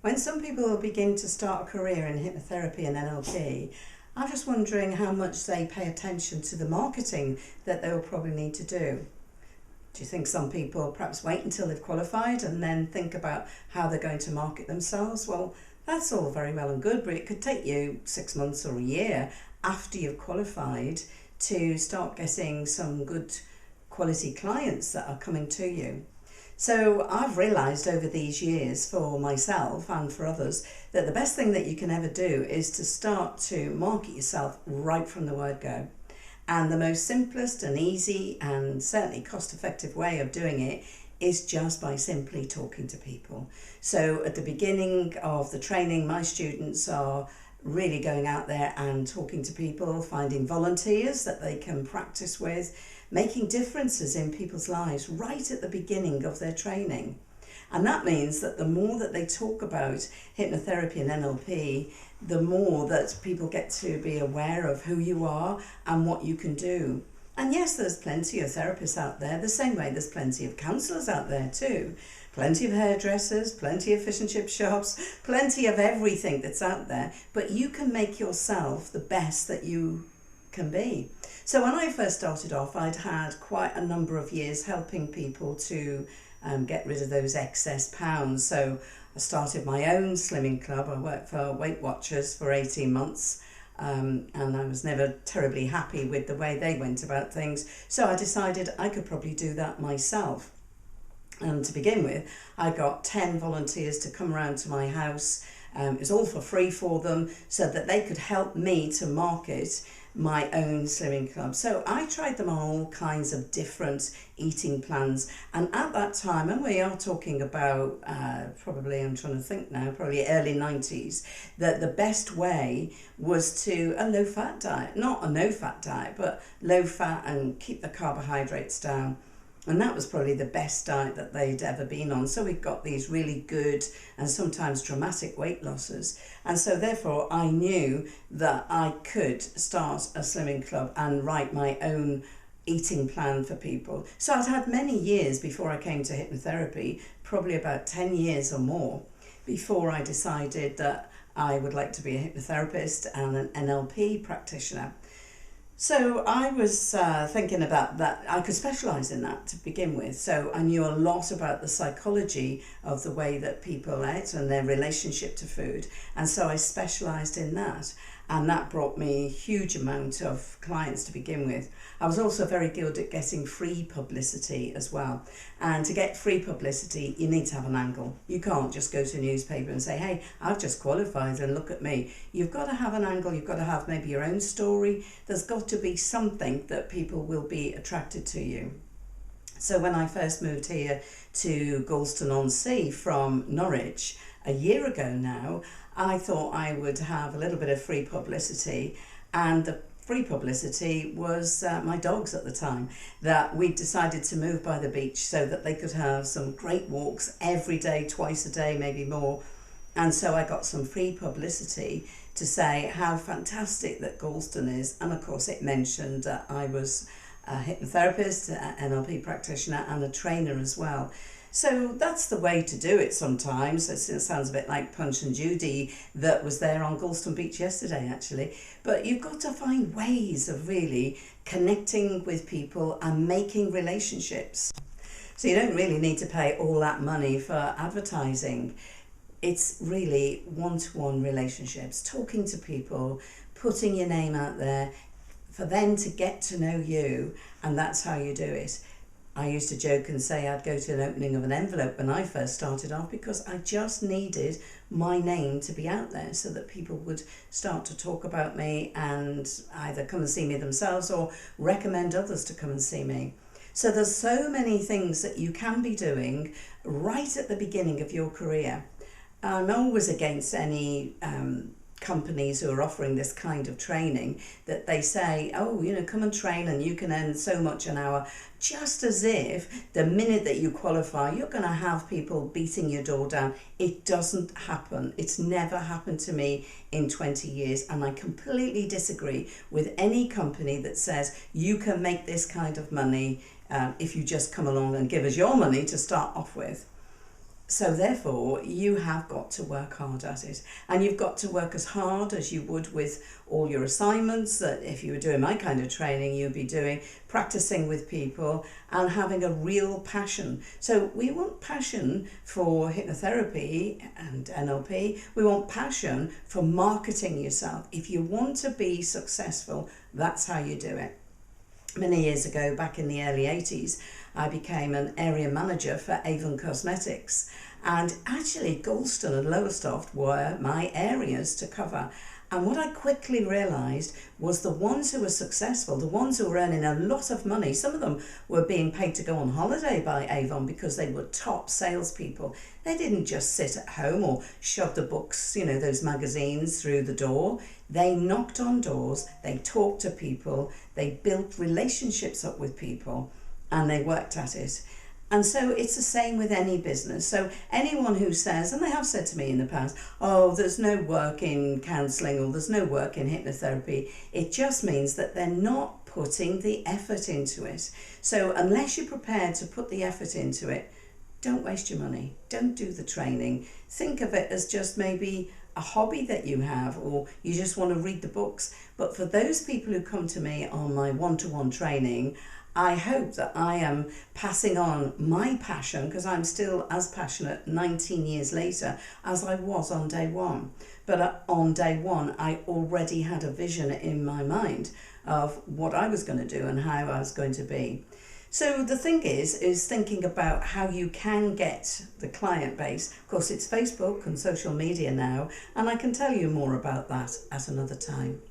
When some people begin to start a career in hypnotherapy and NLP, I'm just wondering how much they pay attention to the marketing that they will probably need to do. Do you think some people perhaps wait until they've qualified and then think about how they're going to market themselves? Well, that's all very well and good, but it could take you 6 months or a year after you've qualified to start getting some good quality clients that are coming to you. So I've realised over these years for myself and for others that the best thing that you can ever do is to start to market yourself right from the word go. And the most simplest and easy and certainly cost-effective way of doing it is just by simply talking to people. So at the beginning of the training, my students are really going out there and talking to people, finding volunteers that they can practice with, making differences in people's lives right at the beginning of their training. And that means that the more that they talk about hypnotherapy and NLP, the more that people get to be aware of who you are and what you can do. And yes, there's plenty of therapists out there, the same way there's plenty of counsellors out there too. Plenty of hairdressers, plenty of fish and chip shops, plenty of everything that's out there. But you can make yourself the best that you can be. So when I first started off, I'd had quite a number of years helping people to get rid of those excess pounds. So I started my own slimming club. I worked for Weight Watchers for 18 months. And I was never terribly happy with the way they went about things. So I decided I could probably do that myself. And to begin with, I got 10 volunteers to come around to my house. It was all for free for them so that they could help me to market my own slimming club. So I tried them on all kinds of different eating plans. And at that time, and we are talking about probably, I'm trying to think now, probably early 90s, that the best way was to a low-fat diet. Not a no-fat diet, but low-fat and keep the carbohydrates down. And that was probably the best diet that they'd ever been on. So we got these really good and sometimes dramatic weight losses. And so therefore I knew that I could start a slimming club and write my own eating plan for people. So I'd had many years before I came to hypnotherapy, probably about 10 years or more, before I decided that I would like to be a hypnotherapist and an NLP practitioner. So I was thinking about that. I could specialise in that to begin with. So I knew a lot about the psychology of the way that people ate and their relationship to food. And so I specialised in that. And that brought me a huge amount of clients to begin with. I was also very good at getting free publicity as well. And to get free publicity, you need to have an angle. You can't just go to a newspaper and say, hey, I've just qualified and look at me. You've got to have an angle. You've got to have maybe your own story. There's got to be something that people will be attracted to you. So when I first moved here to Galston-on-Sea from Norwich a year ago now, I thought I would have a little bit of free publicity, and the free publicity was my dogs at the time, that we decided to move by the beach so that they could have some great walks every day, twice a day, maybe more. And so I got some free publicity to say how fantastic that Galston is. And of course it mentioned that I was a hypnotherapist, an NLP practitioner and a trainer as well. So that's the way to do it sometimes. It sounds a bit like Punch and Judy that was there on Galston Beach yesterday actually. But you've got to find ways of really connecting with people and making relationships. So you don't really need to pay all that money for advertising. It's really one-to-one relationships, talking to people, putting your name out there for them to get to know you, and that's how you do it. I used to joke and say I'd go to an opening of an envelope when I first started off because I just needed my name to be out there so that people would start to talk about me and either come and see me themselves or recommend others to come and see me. So there's so many things that you can be doing right at the beginning of your career. I'm always against any companies who are offering this kind of training that they say, oh, you know, come and train and you can earn so much an hour, just as if the minute that you qualify you're going to have people beating your door down. It doesn't happen. It's never happened to me in 20 years, and I completely disagree with any company that says you can make this kind of money if you just come along and give us your money to start off with. So therefore, you have got to work hard at it, and you've got to work as hard as you would with all your assignments that if you were doing my kind of training, you'd be doing, practicing with people and having a real passion. So we want passion for hypnotherapy and NLP. We want passion for marketing yourself. If you want to be successful, that's how you do it. Many years ago, back in the early 80s, I became an area manager for Avon Cosmetics, and actually Galston and Lowestoft were my areas to cover. And what I quickly realised was the ones who were successful, the ones who were earning a lot of money, some of them were being paid to go on holiday by Avon because they were top salespeople. They didn't just sit at home or shove the books, those magazines through the door. They knocked on doors, they talked to people, they built relationships up with people, and they worked at it. And so it's the same with any business. So anyone who says, and they have said to me in the past, oh, there's no work in counselling or there's no work in hypnotherapy, it just means that they're not putting the effort into it. So unless you're prepared to put the effort into it, don't waste your money. Don't do the training. Think of it as just maybe a hobby that you have, or you just want to read the books. But for those people who come to me on my one-to-one training, I hope that I am passing on my passion, because I'm still as passionate 19 years later as I was on day one. But on day one, I already had a vision in my mind of what I was going to do and how I was going to be. So the thing is thinking about how you can get the client base. Of course, it's Facebook and social media now, and I can tell you more about that at another time.